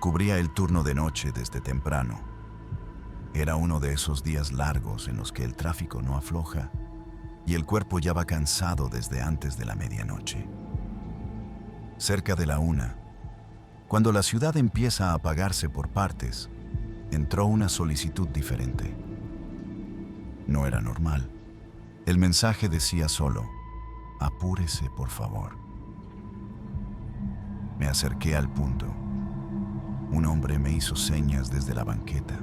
Cubría el turno de noche desde temprano. Era uno de esos días largos en los que el tráfico no afloja y el cuerpo ya va cansado desde antes de la medianoche. Cerca de la 1, cuando la ciudad empieza a apagarse por partes, entró una solicitud diferente. No era normal. El mensaje decía solo: apúrese, por favor. Me acerqué al punto. Un hombre me hizo señas desde la banqueta.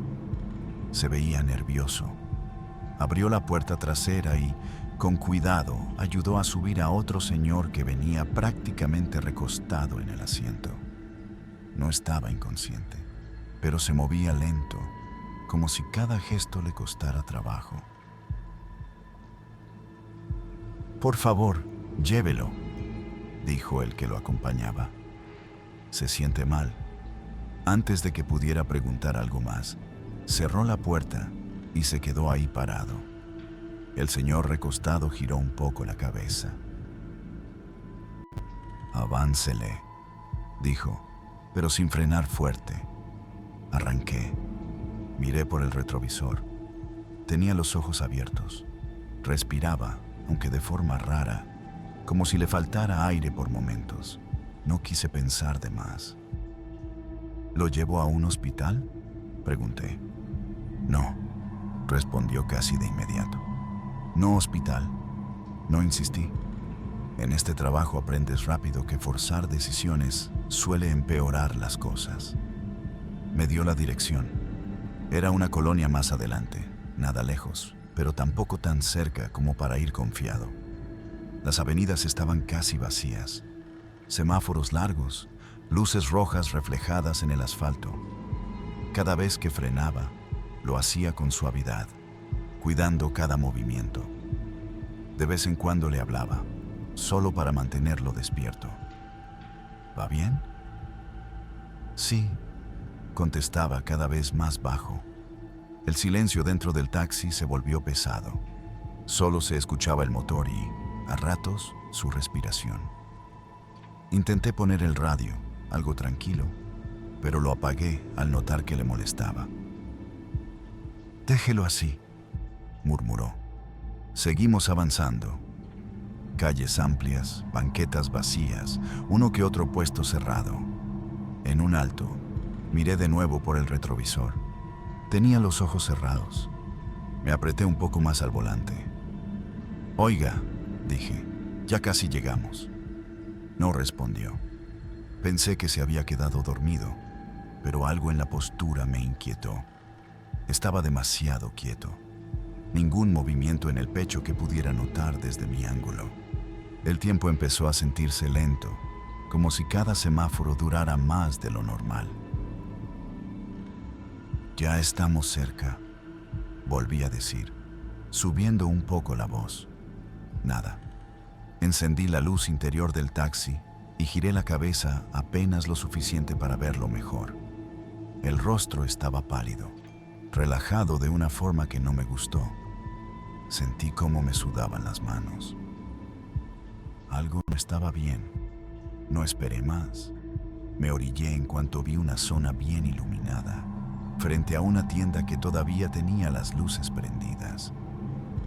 Se veía nervioso. Abrió la puerta trasera y, con cuidado, ayudó a subir a otro señor que venía prácticamente recostado en el asiento. No estaba inconsciente, pero se movía lento, como si cada gesto le costara trabajo. «Por favor, llévelo», dijo el que lo acompañaba. «Se siente mal». Antes de que pudiera preguntar algo más, cerró la puerta y se quedó ahí parado. El señor recostado giró un poco la cabeza. «Aváncele», dijo, pero sin frenar fuerte. Arranqué. Miré por el retrovisor. Tenía los ojos abiertos. Respiraba, aunque de forma rara, como si le faltara aire por momentos. No quise pensar de más. «¿Lo llevo a un hospital?», pregunté. «No», respondió casi de inmediato. «No hospital». No insistí. En este trabajo aprendes rápido que forzar decisiones suele empeorar las cosas. Me dio la dirección. Era una colonia más adelante, nada lejos, pero tampoco tan cerca como para ir confiado. Las avenidas estaban casi vacías. Semáforos largos, luces rojas reflejadas en el asfalto. Cada vez que frenaba, lo hacía con suavidad, cuidando cada movimiento. De vez en cuando le hablaba, solo para mantenerlo despierto. «¿Va bien?». «Sí», contestaba cada vez más bajo. El silencio dentro del taxi se volvió pesado. Solo se escuchaba el motor y, a ratos, su respiración. Intenté poner el radio, algo tranquilo, pero lo apagué al notar que le molestaba. «Déjelo así», murmuró. Seguimos avanzando. Calles amplias, banquetas vacías, uno que otro puesto cerrado. En un alto, miré de nuevo por el retrovisor. Tenía los ojos cerrados. Me apreté un poco más al volante. «Oiga», dije, «ya casi llegamos». No respondió. Pensé que se había quedado dormido, pero algo en la postura me inquietó. Estaba demasiado quieto. Ningún movimiento en el pecho que pudiera notar desde mi ángulo. El tiempo empezó a sentirse lento, como si cada semáforo durara más de lo normal. «Ya estamos cerca», volví a decir, subiendo un poco la voz. Nada. Encendí la luz interior del taxi y giré la cabeza apenas lo suficiente para verlo mejor. El rostro estaba pálido, relajado de una forma que no me gustó. Sentí cómo me sudaban las manos. Algo no estaba bien. No esperé más. Me orillé en cuanto vi una zona bien iluminada, frente a una tienda que todavía tenía las luces prendidas.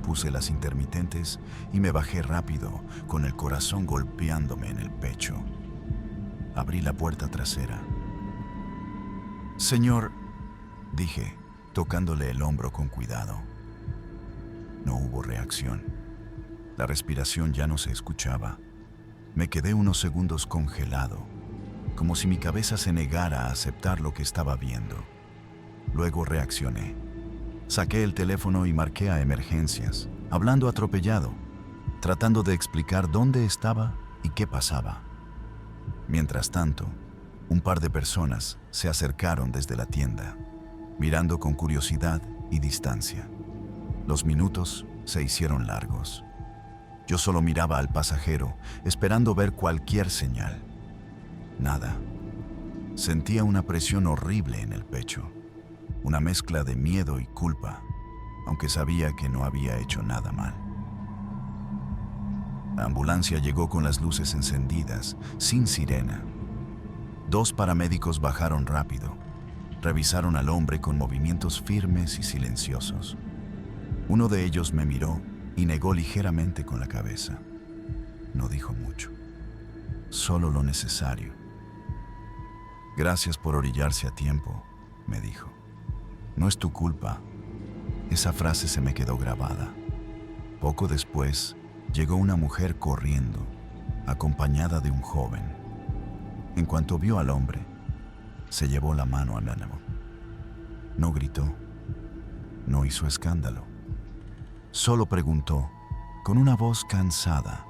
Puse las intermitentes y me bajé rápido, con el corazón golpeándome en el pecho. Abrí la puerta trasera. «Señor», dije, tocándole el hombro con cuidado. No hubo reacción. La respiración ya no se escuchaba. Me quedé unos segundos congelado, como si mi cabeza se negara a aceptar lo que estaba viendo. Luego reaccioné. Saqué el teléfono y marqué a emergencias, hablando atropellado, tratando de explicar dónde estaba y qué pasaba. Mientras tanto, un par de personas se acercaron desde la tienda, mirando con curiosidad y distancia. Los minutos se hicieron largos. Yo solo miraba al pasajero, esperando ver cualquier señal. Nada. Sentía una presión horrible en el pecho, una mezcla de miedo y culpa, aunque sabía que no había hecho nada mal. La ambulancia llegó con las luces encendidas, sin sirena. 2 paramédicos bajaron rápido. Revisaron al hombre con movimientos firmes y silenciosos. Uno de ellos me miró y negó ligeramente con la cabeza. No dijo mucho, solo lo necesario. Gracias por orillarse a tiempo, me dijo. No es tu culpa. Esa frase se me quedó grabada. Poco después, llegó una mujer corriendo, acompañada de un joven. En cuanto vio al hombre, se llevó la mano al ánimo. No gritó, no hizo escándalo. Solo preguntó, con una voz cansada,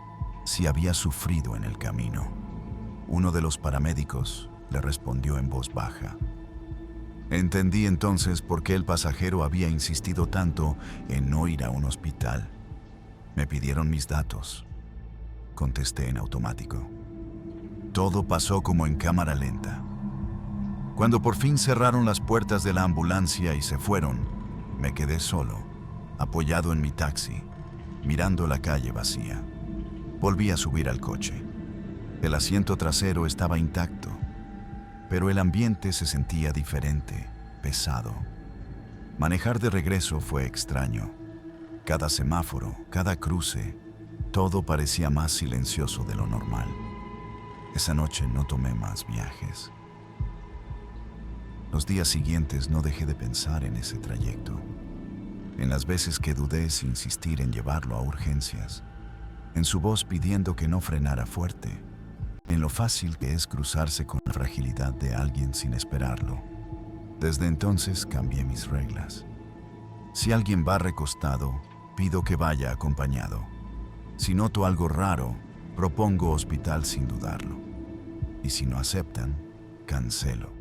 si había sufrido en el camino. Uno de los paramédicos le respondió en voz baja. Entendí entonces por qué el pasajero había insistido tanto en no ir a un hospital. Me pidieron mis datos. Contesté en automático. Todo pasó como en cámara lenta. Cuando por fin cerraron las puertas de la ambulancia y se fueron, me quedé solo, apoyado en mi taxi, mirando la calle vacía. Volví a subir al coche. El asiento trasero estaba intacto, pero el ambiente se sentía diferente, pesado. Manejar de regreso fue extraño. Cada semáforo, cada cruce, todo parecía más silencioso de lo normal. Esa noche no tomé más viajes. Los días siguientes no dejé de pensar en ese trayecto, en las veces que dudé sin insistir en llevarlo a urgencias, en su voz pidiendo que no frenara fuerte, en lo fácil que es cruzarse con la fragilidad de alguien sin esperarlo. Desde entonces cambié mis reglas. Si alguien va recostado, pido que vaya acompañado. Si noto algo raro, propongo hospital sin dudarlo. Y si no aceptan, cancelo.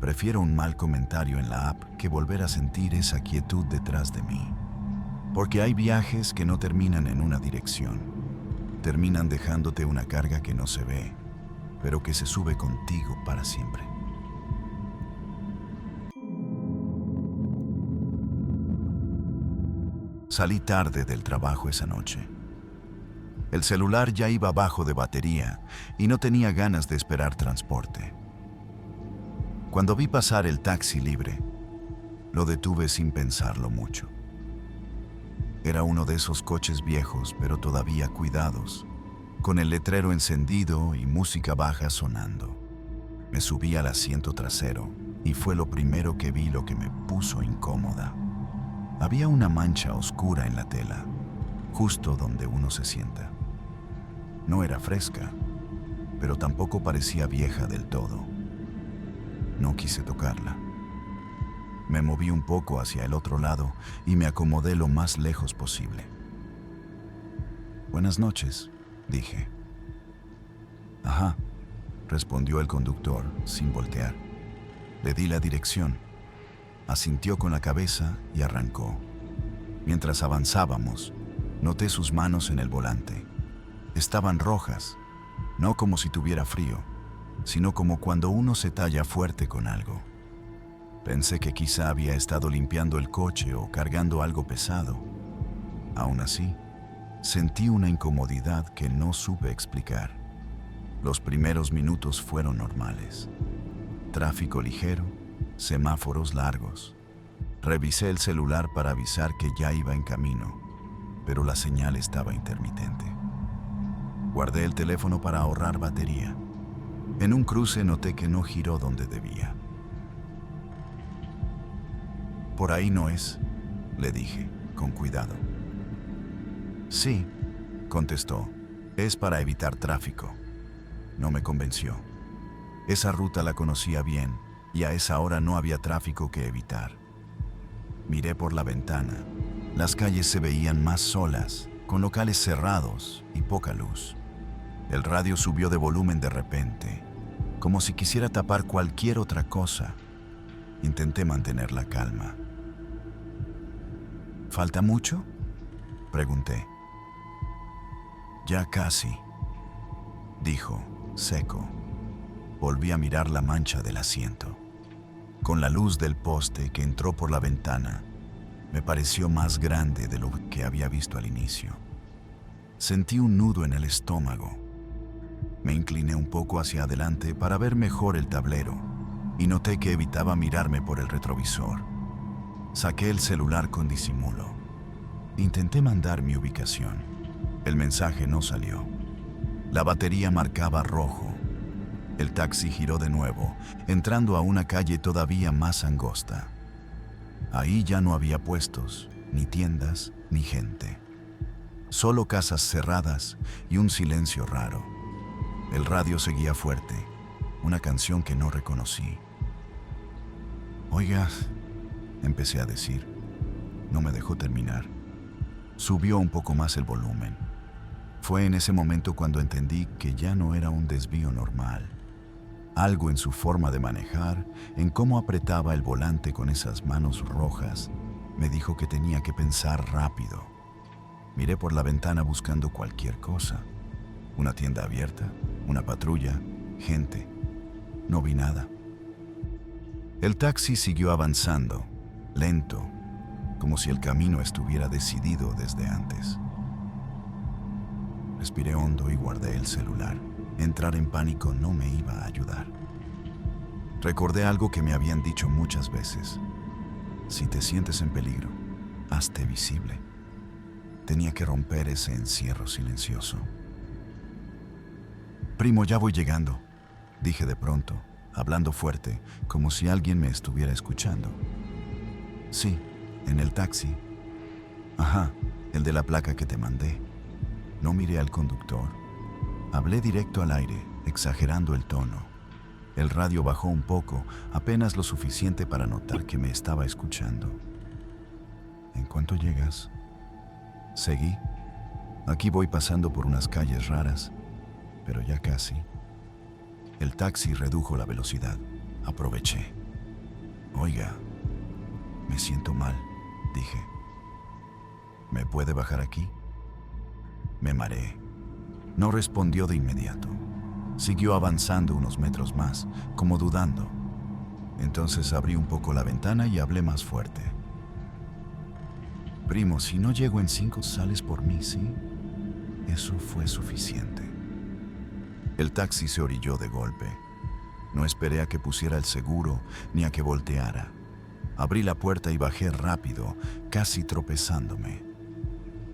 Prefiero un mal comentario en la app que volver a sentir esa quietud detrás de mí. Porque hay viajes que no terminan en una dirección. Terminan dejándote una carga que no se ve, pero que se sube contigo para siempre. Salí tarde del trabajo esa noche. El celular ya iba bajo de batería y no tenía ganas de esperar transporte. Cuando vi pasar el taxi libre, lo detuve sin pensarlo mucho. Era uno de esos coches viejos, pero todavía cuidados, con el letrero encendido y música baja sonando. Me subí al asiento trasero y fue lo primero que vi, lo que me puso incómoda. Había una mancha oscura en la tela, justo donde uno se sienta. No era fresca, pero tampoco parecía vieja del todo. No quise tocarla. Me moví un poco hacia el otro lado y me acomodé lo más lejos posible. Buenas noches, dije. Ajá, respondió el conductor sin voltear. Le di la dirección. Asintió con la cabeza y arrancó. Mientras avanzábamos, noté sus manos en el volante. Estaban rojas, no como si tuviera frío, sino como cuando uno se talla fuerte con algo. Pensé que quizá había estado limpiando el coche o cargando algo pesado. Aún así, sentí una incomodidad que no supe explicar. Los primeros minutos fueron normales. Tráfico ligero, semáforos largos. Revisé el celular para avisar que ya iba en camino, pero la señal estaba intermitente. Guardé el teléfono para ahorrar batería. En un cruce noté que no giró donde debía. Por ahí no es, le dije, con cuidado. Sí, contestó, es para evitar tráfico. No me convenció. Esa ruta la conocía bien y a esa hora no había tráfico que evitar. Miré por la ventana. Las calles se veían más solas, con locales cerrados y poca luz. El radio subió de volumen de repente, como si quisiera tapar cualquier otra cosa. Intenté mantener la calma. ¿Falta mucho?, pregunté. Ya casi, dijo, seco. Volví a mirar la mancha del asiento. Con la luz del poste que entró por la ventana, me pareció más grande de lo que había visto al inicio. Sentí un nudo en el estómago. Me incliné un poco hacia adelante para ver mejor el tablero y noté que evitaba mirarme por el retrovisor. Saqué el celular con disimulo. Intenté mandar mi ubicación. El mensaje no salió. La batería marcaba rojo. El taxi giró de nuevo, entrando a una calle todavía más angosta. Ahí ya no había puestos, ni tiendas, ni gente. Solo casas cerradas y un silencio raro. El radio seguía fuerte, una canción que no reconocí. Oiga, empecé a decir. No me dejó terminar. Subió un poco más el volumen. Fue en ese momento cuando entendí que ya no era un desvío normal. Algo en su forma de manejar, en cómo apretaba el volante con esas manos rojas, me dijo que tenía que pensar rápido. Miré por la ventana buscando cualquier cosa. Una tienda abierta, una patrulla, gente. No vi nada. El taxi siguió avanzando, lento, como si el camino estuviera decidido desde antes. Respiré hondo y guardé el celular. Entrar en pánico no me iba a ayudar. Recordé algo que me habían dicho muchas veces. Si te sientes en peligro, hazte visible. Tenía que romper ese encierro silencioso. Primo, ya voy llegando, dije de pronto, hablando fuerte, como si alguien me estuviera escuchando. Sí, en el taxi. Ajá, el de la placa que te mandé. No miré al conductor. Hablé directo al aire, exagerando el tono. El radio bajó un poco, apenas lo suficiente para notar que me estaba escuchando. ¿En cuánto llegas? Seguí. Aquí voy pasando por unas calles raras, pero ya casi. El taxi redujo la velocidad. Aproveché. Oiga, me siento mal, dije. ¿Me puede bajar aquí? Me mareé. No respondió de inmediato. Siguió avanzando unos metros más, como dudando. Entonces abrí un poco la ventana y hablé más fuerte. Primo, si no llego en 5, sales por mí, ¿sí? Eso fue suficiente. El taxi se orilló de golpe. No esperé a que pusiera el seguro ni a que volteara. Abrí la puerta y bajé rápido, casi tropezándome.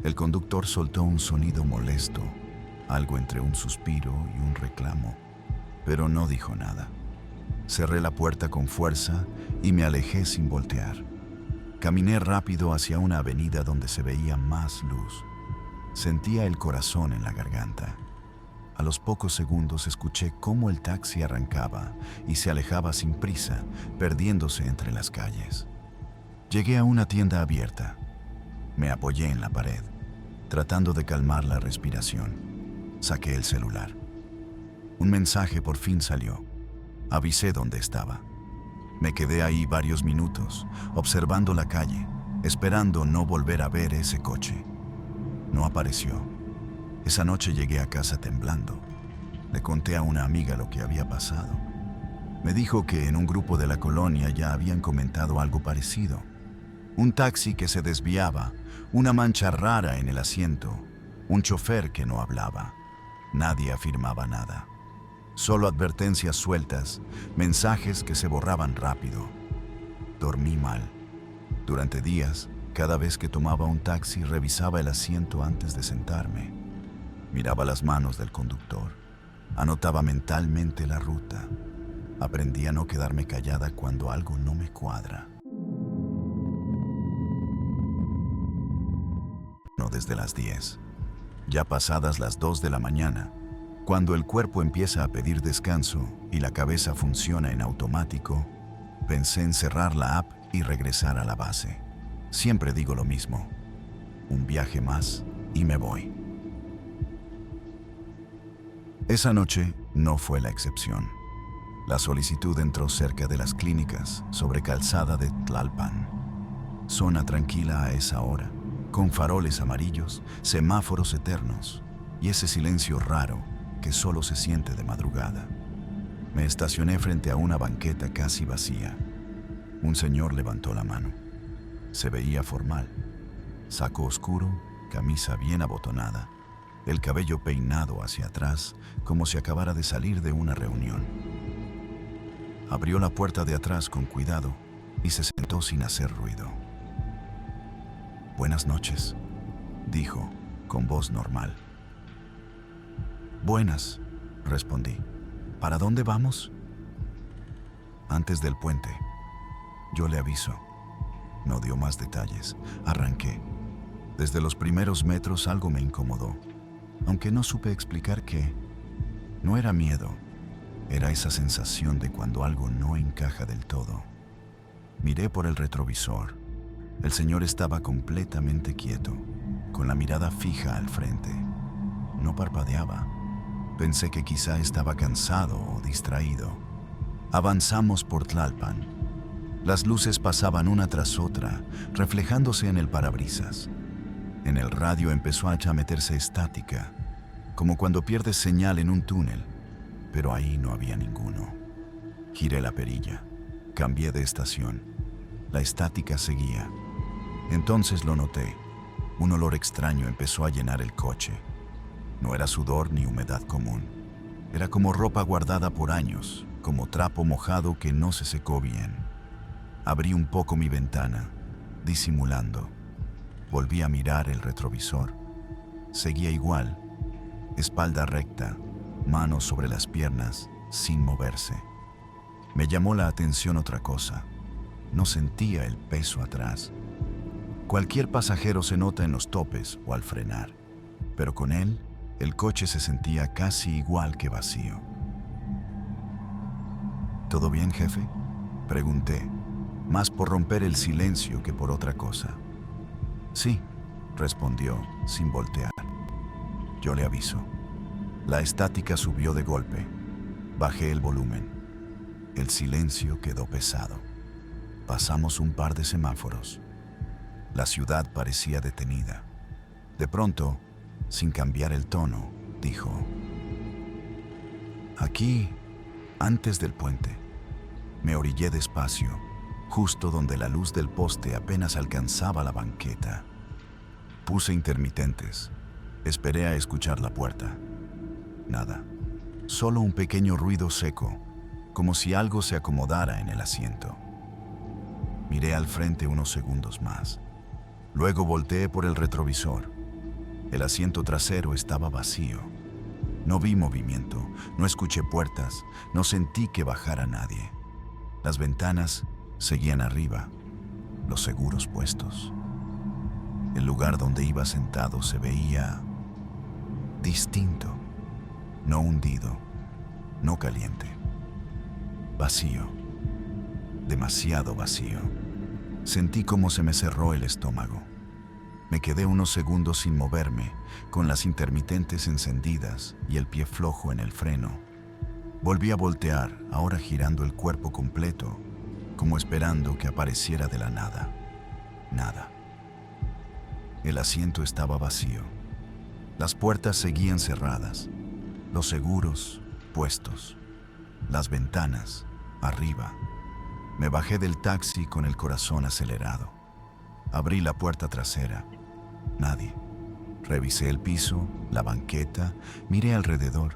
El conductor soltó un sonido molesto, algo entre un suspiro y un reclamo, pero no dijo nada. Cerré la puerta con fuerza y me alejé sin voltear. Caminé rápido hacia una avenida donde se veía más luz. Sentía el corazón en la garganta. A los pocos segundos escuché cómo el taxi arrancaba y se alejaba sin prisa, perdiéndose entre las calles. Llegué a una tienda abierta. Me apoyé en la pared, tratando de calmar la respiración. Saqué el celular. Un mensaje por fin salió. Avisé dónde estaba. Me quedé ahí varios minutos, observando la calle, esperando no volver a ver ese coche. No apareció. Esa noche llegué a casa temblando. Le conté a una amiga lo que había pasado. Me dijo que en un grupo de la colonia ya habían comentado algo parecido. Un taxi que se desviaba, una mancha rara en el asiento, un chofer que no hablaba. Nadie afirmaba nada. Solo advertencias sueltas, mensajes que se borraban rápido. Dormí mal. Durante días, cada vez que tomaba un taxi, revisaba el asiento antes de sentarme. Miraba las manos del conductor. Anotaba mentalmente la ruta. Aprendí a no quedarme callada cuando algo no me cuadra. No desde las 10. Ya pasadas las 2 de la mañana, cuando el cuerpo empieza a pedir descanso y la cabeza funciona en automático, pensé en cerrar la app y regresar a la base. Siempre digo lo mismo. Un viaje más y me voy. Esa noche no fue la excepción. La solicitud entró cerca de las clínicas, sobre calzada de Tlalpan. Zona tranquila a esa hora, con faroles amarillos, semáforos eternos y ese silencio raro que solo se siente de madrugada. Me estacioné frente a una banqueta casi vacía. Un señor levantó la mano. Se veía formal. Saco oscuro, camisa bien abotonada. el cabello peinado hacia atrás como si acabara de salir de una reunión. Abrió la puerta de atrás con cuidado y se sentó sin hacer ruido. «Buenas noches», dijo, con voz normal. «Buenas», respondí. «¿Para dónde vamos?» «Antes del puente. Yo le aviso». No dio más detalles. Arranqué. Desde los primeros metros algo me incomodó, aunque no supe explicar qué. No era miedo, era esa sensación de cuando algo no encaja del todo. Miré por el retrovisor. El señor estaba completamente quieto, con la mirada fija al frente. No parpadeaba. Pensé que quizá estaba cansado o distraído. Avanzamos por Tlalpan. Las luces pasaban una tras otra, reflejándose en el parabrisas. En el radio empezó a meterse estática, como cuando pierdes señal en un túnel, pero ahí no había ninguno. Giré la perilla, cambié de estación. La estática seguía. Entonces lo noté. Un olor extraño empezó a llenar el coche. No era sudor ni humedad común. Era como ropa guardada por años, como trapo mojado que no se secó bien. Abrí un poco mi ventana, disimulando. Volví a mirar el retrovisor. Seguía igual, espalda recta, manos sobre las piernas, sin moverse. Me llamó la atención otra cosa. No sentía el peso atrás. Cualquier pasajero se nota en los topes o al frenar, pero con él, el coche se sentía casi igual que vacío. ¿Todo bien, jefe?, pregunté, más por romper el silencio que por otra cosa. «Sí», respondió, sin voltear. «Yo le aviso». La estática subió de golpe. Bajé el volumen. El silencio quedó pesado. Pasamos un par de semáforos. La ciudad parecía detenida. De pronto, sin cambiar el tono, dijo: «Aquí, antes del puente». Me orillé despacio, justo donde la luz del poste apenas alcanzaba la banqueta. Puse intermitentes. Esperé a escuchar la puerta. Nada. Solo un pequeño ruido seco, como si algo se acomodara en el asiento. Miré al frente unos segundos más. Luego volteé por el retrovisor. El asiento trasero estaba vacío. No vi movimiento, no escuché puertas, no sentí que bajara nadie. Las ventanas seguían arriba, los seguros puestos. El lugar donde iba sentado se veía distinto, no hundido, no caliente. Vacío, demasiado vacío. Sentí como se me cerró el estómago. Me quedé unos segundos sin moverme, con las intermitentes encendidas y el pie flojo en el freno. Volví a voltear, ahora girando el cuerpo completo, como esperando que apareciera de la nada. Nada. El asiento estaba vacío. Las puertas seguían cerradas, los seguros puestos, las ventanas arriba. Me bajé del taxi con el corazón acelerado. Abrí la puerta trasera. Nadie. Revisé el piso, la banqueta, miré alrededor.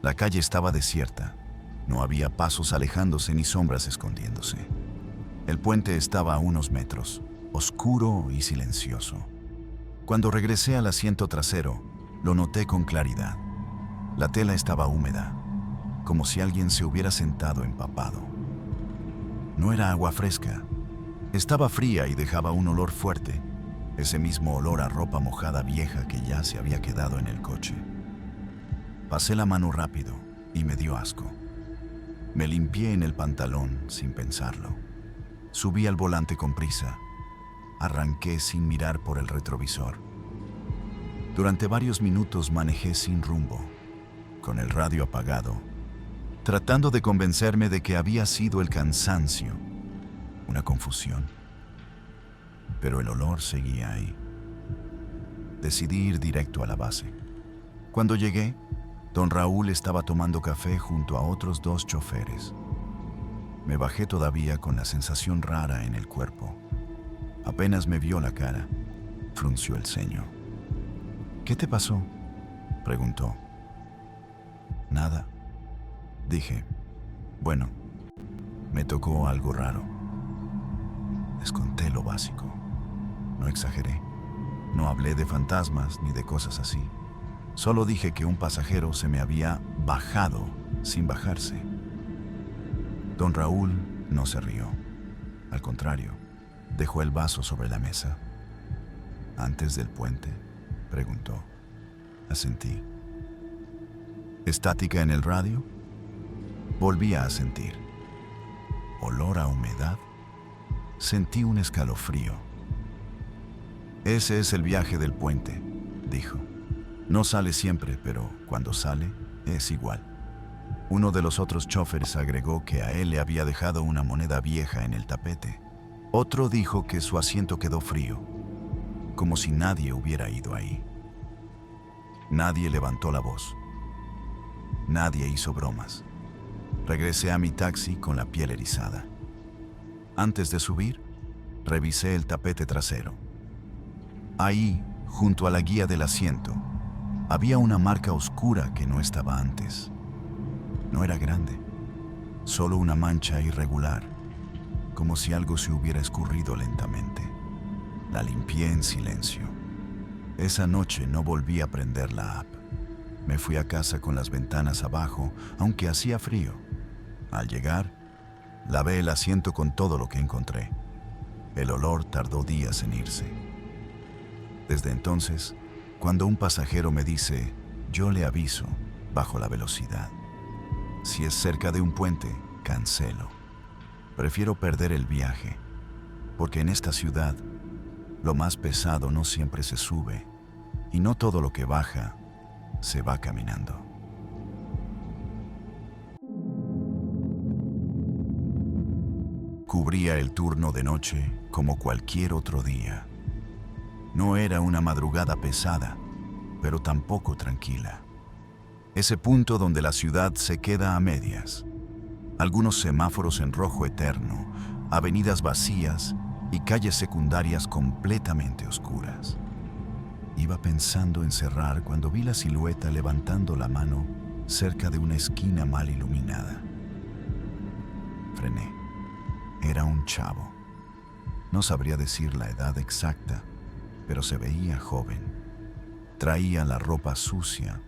La calle estaba desierta. No había pasos alejándose ni sombras escondiéndose. El puente estaba a unos metros, oscuro y silencioso. Cuando regresé al asiento trasero, lo noté con claridad. La tela estaba húmeda, como si alguien se hubiera sentado empapado. No era agua fresca. Estaba fría y dejaba un olor fuerte, ese mismo olor a ropa mojada vieja que ya se había quedado en el coche. Pasé la mano rápido y me dio asco. Me limpié en el pantalón sin pensarlo. Subí al volante con prisa. Arranqué sin mirar por el retrovisor. Durante varios minutos manejé sin rumbo, con el radio apagado, tratando de convencerme de que había sido el cansancio, una confusión. Pero el olor seguía ahí. Decidí ir directo a la base. Cuando llegué, don Raúl estaba tomando café junto a otros 2 choferes. Me bajé todavía con la sensación rara en el cuerpo. Apenas me vio la cara, frunció el ceño. «¿Qué te pasó?», Preguntó. Nada. Dije. Bueno, me tocó algo raro. Les conté lo básico. No exageré. No hablé de fantasmas ni de cosas así. Solo dije que un pasajero se me había bajado sin bajarse. Don Raúl no se rió. Al contrario, dejó el vaso sobre la mesa. ¿Antes del puente?, preguntó. Asentí. ¿Estática en el radio? Volví a asentir. ¿Olor a humedad? Sentí un escalofrío. Ese es el viaje del puente, dijo. No sale siempre, pero cuando sale, es igual. Uno de los otros choferes agregó que a él le había dejado una moneda vieja en el tapete. Otro dijo que su asiento quedó frío, como si nadie hubiera ido ahí. Nadie levantó la voz. Nadie hizo bromas. Regresé a mi taxi con la piel erizada. Antes de subir, revisé el tapete trasero. Ahí, junto a la guía del asiento, había una marca oscura que no estaba antes. No era grande, solo una mancha irregular, como si algo se hubiera escurrido lentamente. La limpié en silencio. Esa noche no volví a prender la app. Me fui a casa con las ventanas abajo, aunque hacía frío. Al llegar, lavé el asiento con todo lo que encontré. El olor tardó días en irse. Desde entonces, cuando un pasajero me dice, yo le aviso, bajo la velocidad. Si es cerca de un puente, cancelo. Prefiero perder el viaje, porque en esta ciudad, lo más pesado no siempre se sube, y no todo lo que baja se va caminando. Cubría el turno de noche como cualquier otro día. No era una madrugada pesada, pero tampoco tranquila. Ese punto donde la ciudad se queda a medias. Algunos semáforos en rojo eterno, avenidas vacías y calles secundarias completamente oscuras. Iba pensando en cerrar cuando vi la silueta levantando la mano cerca de una esquina mal iluminada. Frené. Era un chavo. No sabría decir la edad exacta, pero se veía joven. Traía la ropa sucia,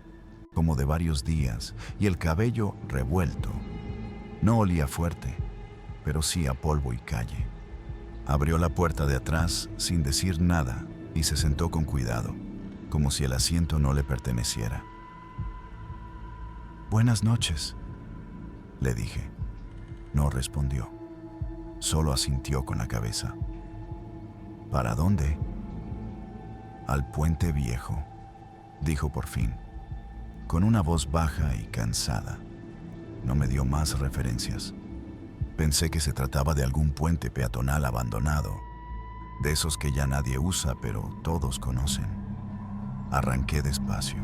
como de varios días, y el cabello revuelto. No olía fuerte, pero sí a polvo y calle. Abrió la puerta de atrás sin decir nada y se sentó con cuidado, como si el asiento no le perteneciera. «Buenas noches», le dije. No respondió. Solo asintió con la cabeza. «¿Para dónde?» «Al puente viejo», dijo por fin, con una voz baja y cansada. No me dio más referencias. Pensé que se trataba de algún puente peatonal abandonado, de esos que ya nadie usa, pero todos conocen. Arranqué despacio.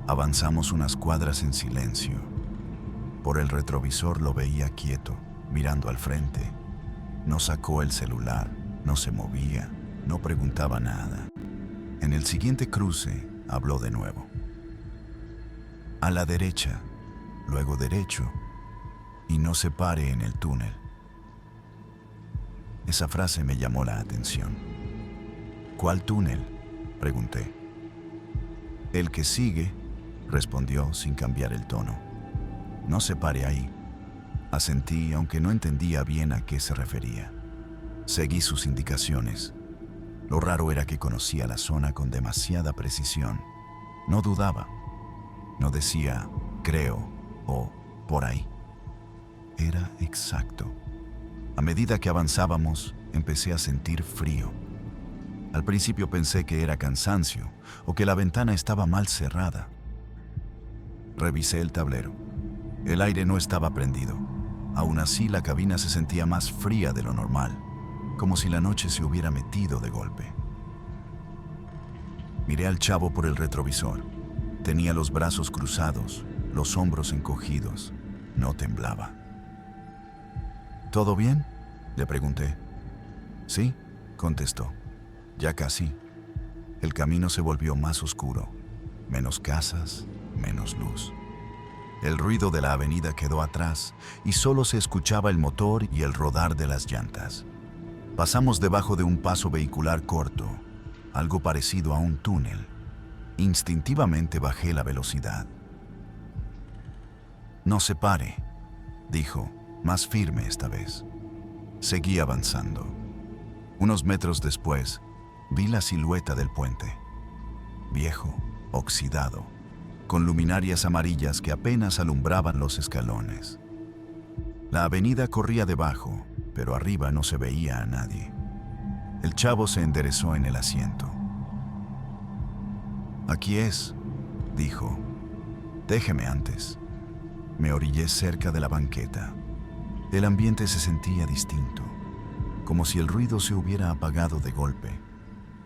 Avanzamos unas cuadras en silencio. Por el retrovisor lo veía quieto, mirando al frente. No sacó el celular, no se movía, no preguntaba nada. En el siguiente cruce, habló de nuevo. «A la derecha, luego derecho, y no se pare en el túnel». Esa frase me llamó la atención. «¿Cuál túnel?», pregunté. «El que sigue», respondió sin cambiar el tono. «No se pare ahí». Asentí, aunque no entendía bien a qué se refería. Seguí sus indicaciones. Lo raro era que conocía la zona con demasiada precisión. No dudaba. No decía, creo, o por ahí. Era exacto. A medida que avanzábamos, empecé a sentir frío. Al principio pensé que era cansancio o que la ventana estaba mal cerrada. Revisé el tablero. El aire no estaba prendido. Aún así, la cabina se sentía más fría de lo normal, como si la noche se hubiera metido de golpe. Miré al chavo por el retrovisor. Tenía los brazos cruzados, los hombros encogidos. No temblaba. ¿Todo bien?, le pregunté. «Sí», contestó. «Ya casi». El camino se volvió más oscuro. Menos casas, menos luz. El ruido de la avenida quedó atrás y solo se escuchaba el motor y el rodar de las llantas. Pasamos debajo de un paso vehicular corto, algo parecido a un túnel. Instintivamente bajé la velocidad. «No se pare», dijo, más firme esta vez. Seguí avanzando. Unos metros después, vi la silueta del puente. Viejo, oxidado, con luminarias amarillas que apenas alumbraban los escalones. La avenida corría debajo, pero arriba no se veía a nadie. El chavo se enderezó en el asiento. «Aquí es», dijo. «Déjeme antes». Me orillé cerca de la banqueta. El ambiente se sentía distinto, como si el ruido se hubiera apagado de golpe.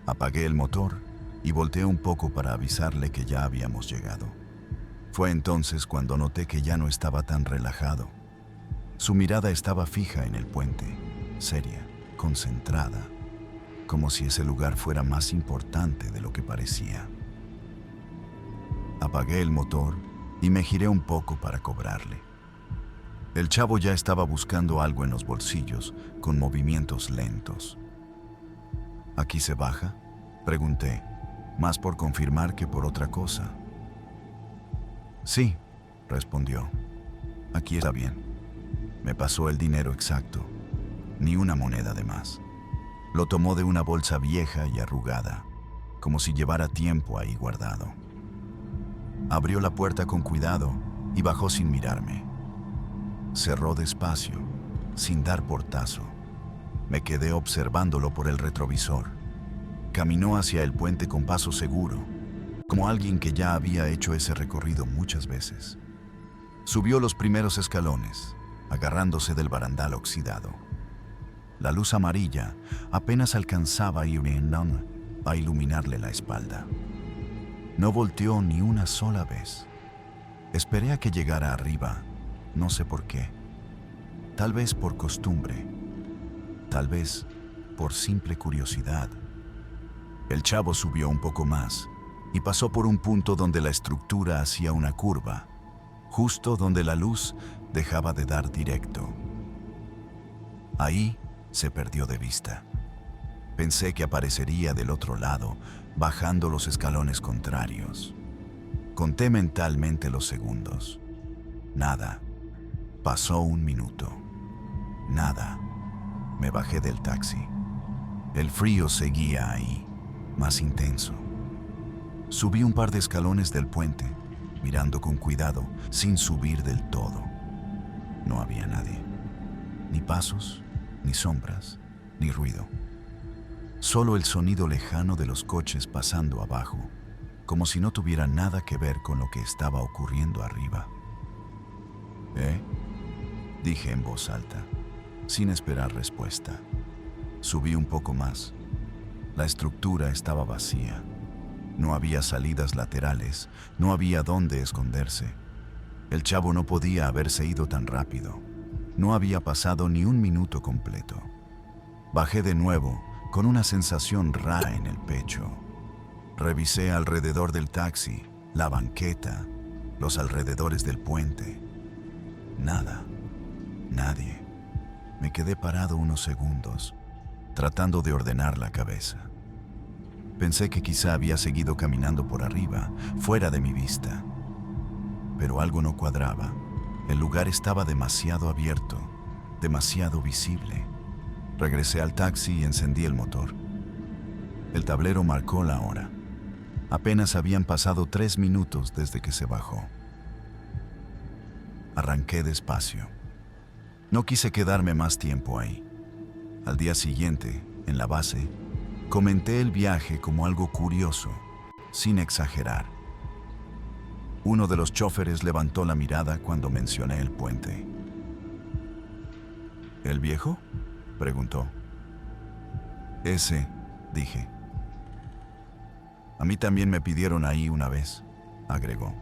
Apagué el motor y volteé un poco para avisarle que ya habíamos llegado. Fue entonces cuando noté que ya no estaba tan relajado. Su mirada estaba fija en el puente, seria, concentrada, como si ese lugar fuera más importante de lo que parecía. Apagué el motor y me giré un poco para cobrarle. El chavo ya estaba buscando algo en los bolsillos, con movimientos lentos. «¿Aquí se baja?», pregunté, más por confirmar que por otra cosa. «Sí», respondió. «Aquí está bien». Me pasó el dinero exacto, ni una moneda de más. Lo tomó de una bolsa vieja y arrugada, como si llevara tiempo ahí guardado. Abrió la puerta con cuidado y bajó sin mirarme. Cerró despacio, sin dar portazo. Me quedé observándolo por el retrovisor. Caminó hacia el puente con paso seguro, como alguien que ya había hecho ese recorrido muchas veces. Subió los primeros escalones, agarrándose del barandal oxidado. La luz amarilla apenas alcanzaba a iluminarle la espalda. No volteó ni una sola vez. Esperé a que llegara arriba, no sé por qué. Tal vez por costumbre, tal vez por simple curiosidad. El chavo subió un poco más y pasó por un punto donde la estructura hacía una curva, justo donde la luz dejaba de dar directo. Ahí se perdió de vista. Pensé que aparecería del otro lado, bajando los escalones contrarios. Conté mentalmente los segundos. Nada. Pasó un minuto. Nada. Me bajé del taxi. El frío seguía ahí, más intenso. Subí un par de escalones del puente, mirando con cuidado, sin subir del todo. No había nadie. Ni pasos, ni sombras, ni ruido. Solo el sonido lejano de los coches pasando abajo, como si no tuviera nada que ver con lo que estaba ocurriendo arriba. «¿Eh?», dije en voz alta, sin esperar respuesta. Subí un poco más. La estructura estaba vacía. No había salidas laterales, no había dónde esconderse. El chavo no podía haberse ido tan rápido. No había pasado ni un minuto completo. Bajé de nuevo, con una sensación rara en el pecho. Revisé alrededor del taxi, la banqueta, los alrededores del puente. Nada, nadie. Me quedé parado unos segundos, tratando de ordenar la cabeza. Pensé que quizá había seguido caminando por arriba, fuera de mi vista. Pero algo no cuadraba. El lugar estaba demasiado abierto, demasiado visible. Regresé al taxi y encendí el motor. El tablero marcó la hora. Apenas habían pasado 3 minutos desde que se bajó. Arranqué despacio. No quise quedarme más tiempo ahí. Al día siguiente, en la base, comenté el viaje como algo curioso, sin exagerar. Uno de los chóferes levantó la mirada cuando mencioné el puente. ¿El viejo?, preguntó. «Ese», dije. «A mí también me pidieron ahí una vez», agregó.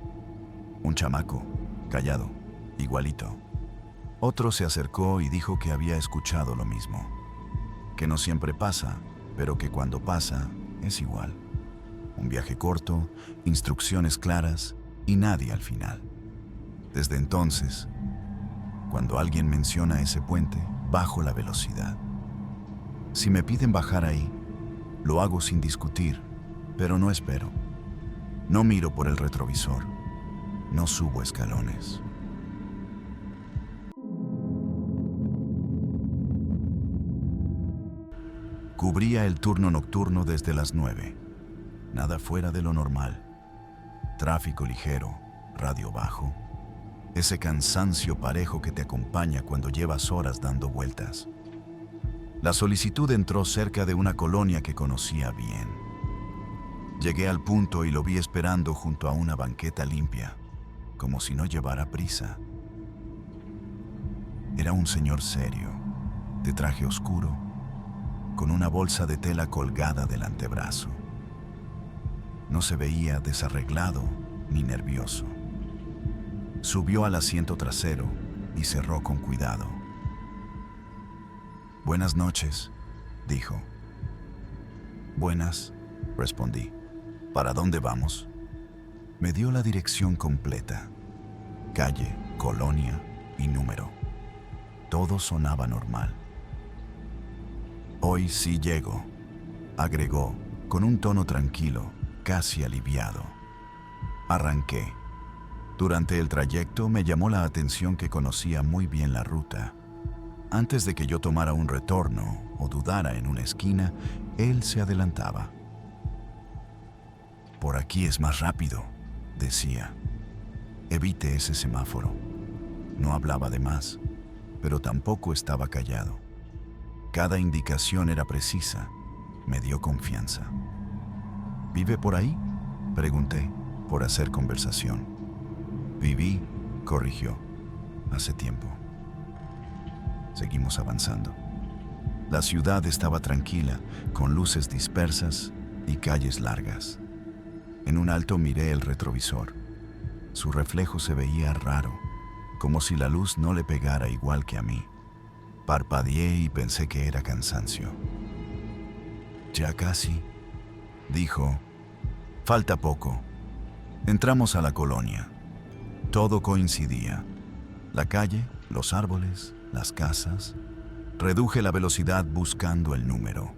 «Un chamaco, callado, igualito». Otro se acercó y dijo que había escuchado lo mismo. Que no siempre pasa, pero que cuando pasa es igual. Un viaje corto, instrucciones claras y nadie al final. Desde entonces, cuando alguien menciona ese puente, bajo la velocidad. Si me piden bajar ahí, lo hago sin discutir, pero no espero. No miro por el retrovisor. No subo escalones. Cubría el turno nocturno desde las 9. Nada fuera de lo normal. Tráfico ligero, radio bajo. Ese cansancio parejo que te acompaña cuando llevas horas dando vueltas. La solicitud entró cerca de una colonia que conocía bien. Llegué al punto y lo vi esperando junto a una banqueta limpia, como si no llevara prisa. Era un señor serio, de traje oscuro, con una bolsa de tela colgada del antebrazo. No se veía desarreglado ni nervioso. Subió al asiento trasero y cerró con cuidado. «Buenas noches», dijo. «Buenas», respondí. «¿Para dónde vamos?» Me dio la dirección completa. Calle, colonia y número. Todo sonaba normal. «Hoy sí llego», agregó, con un tono tranquilo, casi aliviado. Arranqué. Durante el trayecto me llamó la atención que conocía muy bien la ruta. Antes de que yo tomara un retorno o dudara en una esquina, él se adelantaba. «Por aquí es más rápido», decía. «Evite ese semáforo». No hablaba de más, pero tampoco estaba callado. Cada indicación era precisa. Me dio confianza. «¿Vive por ahí?», pregunté, por hacer conversación. «Viví», corrigió, «hace tiempo». Seguimos avanzando. La ciudad estaba tranquila, con luces dispersas y calles largas. En un alto miré el retrovisor. Su reflejo se veía raro, como si la luz no le pegara igual que a mí. Parpadeé y pensé que era cansancio. «Ya casi», dijo. «Falta poco». Entramos a la colonia. Todo coincidía. La calle, los árboles, las casas. Reduje la velocidad buscando el número.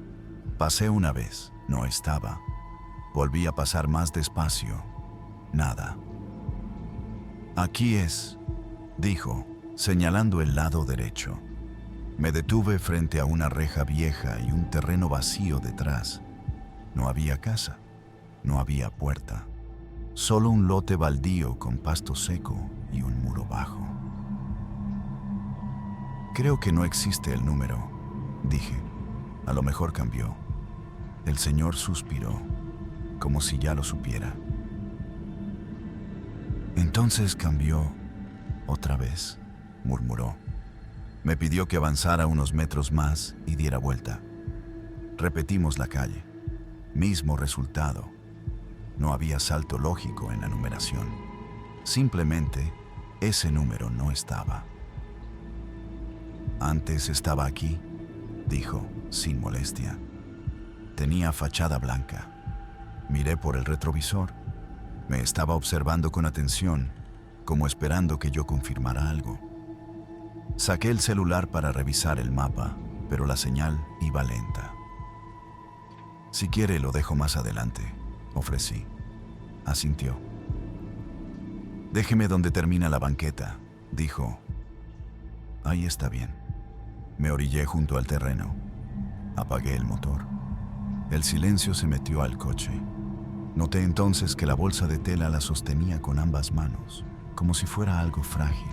Pasé una vez, no estaba. Volví a pasar más despacio. Nada. «Aquí es», dijo, señalando el lado derecho. Me detuve frente a una reja vieja y un terreno vacío detrás. No había casa, no había puerta. Solo un lote baldío con pasto seco y un muro bajo. «Creo que no existe el número», dije. «A lo mejor cambió». El señor suspiró, como si ya lo supiera. «Entonces cambió otra vez», murmuró. Me pidió que avanzara unos metros más y diera vuelta. Repetimos la calle. Mismo resultado. No había salto lógico en la numeración. Simplemente, ese número no estaba. «Antes estaba aquí», dijo, sin molestia. Tenía fachada blanca. Miré por el retrovisor. Me estaba observando con atención, como esperando que yo confirmara algo. Saqué el celular para revisar el mapa, pero la señal iba lenta. «Si quiere, lo dejo más adelante», ofrecí. Asintió. «Déjeme donde termina la banqueta», dijo. «Ahí está bien». Me orillé junto al terreno. Apagué el motor. El silencio se metió al coche. Noté entonces que la bolsa de tela la sostenía con ambas manos, como si fuera algo frágil.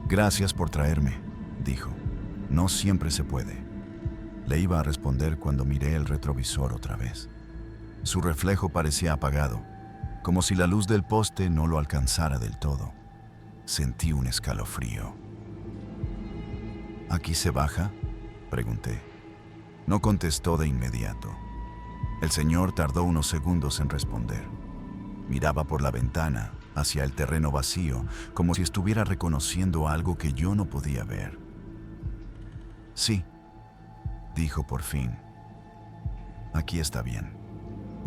«Gracias por traerme», dijo. «No siempre se puede». Le iba a responder cuando miré el retrovisor otra vez. Su reflejo parecía apagado, como si la luz del poste no lo alcanzara del todo. Sentí un escalofrío. «¿Aquí se baja?», pregunté. No contestó de inmediato. El señor tardó unos segundos en responder. Miraba por la ventana, hacia el terreno vacío, como si estuviera reconociendo algo que yo no podía ver. «Sí», dijo por fin. «Aquí está bien».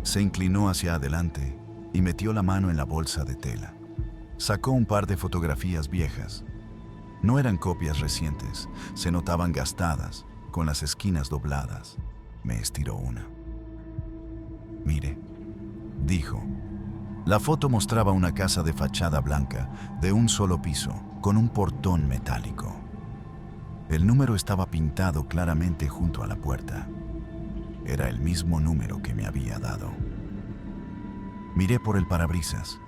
Se inclinó hacia adelante y metió la mano en la bolsa de tela. Sacó un par de fotografías viejas. No eran copias recientes, se notaban gastadas, con las esquinas dobladas. Me estiró una. «Mire», dijo. La foto mostraba una casa de fachada blanca, de un solo piso, con un portón metálico. El número estaba pintado claramente junto a la puerta. Era el mismo número que me había dado. Miré por el parabrisas.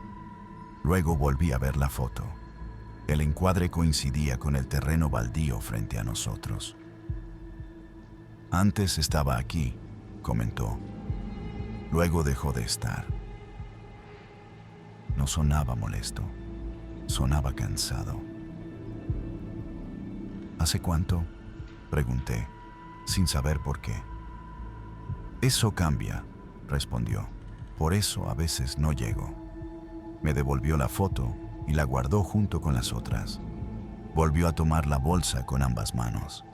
Luego volví a ver la foto. El encuadre coincidía con el terreno baldío frente a nosotros. «Antes estaba aquí», comentó. Luego dejó de estar. No sonaba molesto, sonaba cansado. «¿Hace cuánto?», pregunté, sin saber por qué. «Eso cambia», respondió. «Por eso a veces no llego». Me devolvió la foto y la guardó junto con las otras. Volvió a tomar la bolsa con ambas manos.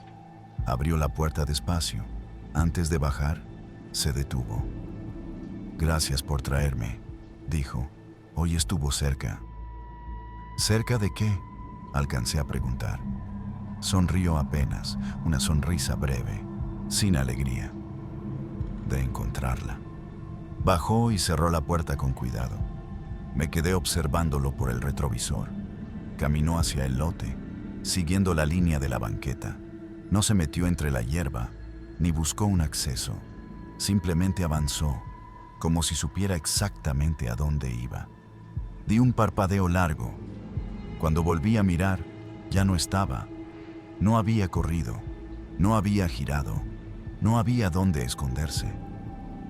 Abrió la puerta despacio. Antes de bajar, se detuvo. «Gracias por traerme», dijo. «Hoy estuvo cerca». «¿Cerca de qué?», alcancé a preguntar. Sonrió apenas, una sonrisa breve, sin alegría. «De encontrarla». Bajó y cerró la puerta con cuidado. Me quedé observándolo por el retrovisor. Caminó hacia el lote, siguiendo la línea de la banqueta. No se metió entre la hierba, ni buscó un acceso. Simplemente avanzó, como si supiera exactamente a dónde iba. Di un parpadeo largo. Cuando volví a mirar, ya no estaba. No había corrido, no había girado, no había dónde esconderse.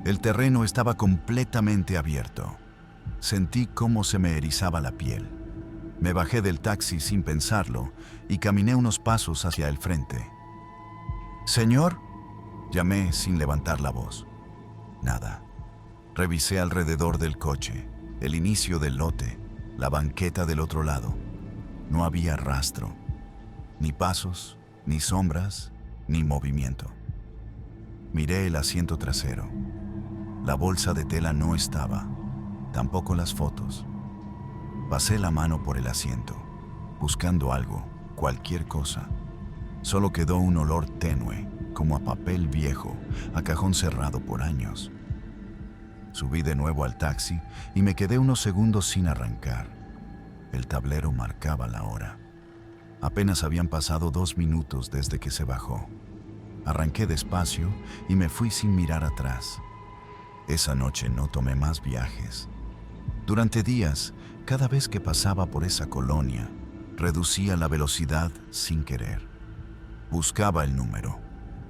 El terreno estaba completamente abierto. Sentí cómo se me erizaba la piel. Me bajé del taxi sin pensarlo y caminé unos pasos hacia el frente. «¿Señor?», llamé sin levantar la voz. Nada. Revisé alrededor del coche, el inicio del lote, la banqueta del otro lado. No había rastro, ni pasos, ni sombras, ni movimiento. Miré el asiento trasero. La bolsa de tela no estaba, tampoco las fotos. Pasé la mano por el asiento, buscando algo, cualquier cosa. Solo quedó un olor tenue, como a papel viejo, a cajón cerrado por años. Subí de nuevo al taxi y me quedé unos segundos sin arrancar. El tablero marcaba la hora. Apenas habían pasado 2 minutos desde que se bajó. Arranqué despacio y me fui sin mirar atrás. Esa noche no tomé más viajes. Durante días, cada vez que pasaba por esa colonia, reducía la velocidad sin querer. Buscaba el número,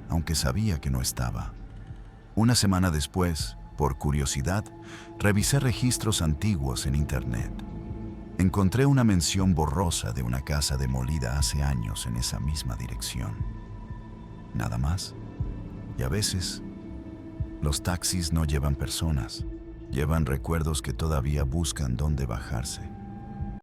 aunque sabía que no estaba. Una semana después, por curiosidad, revisé registros antiguos en internet. Encontré una mención borrosa de una casa demolida hace años en esa misma dirección. Nada más. Y a veces, los taxis no llevan personas, llevan recuerdos que todavía buscan dónde bajarse.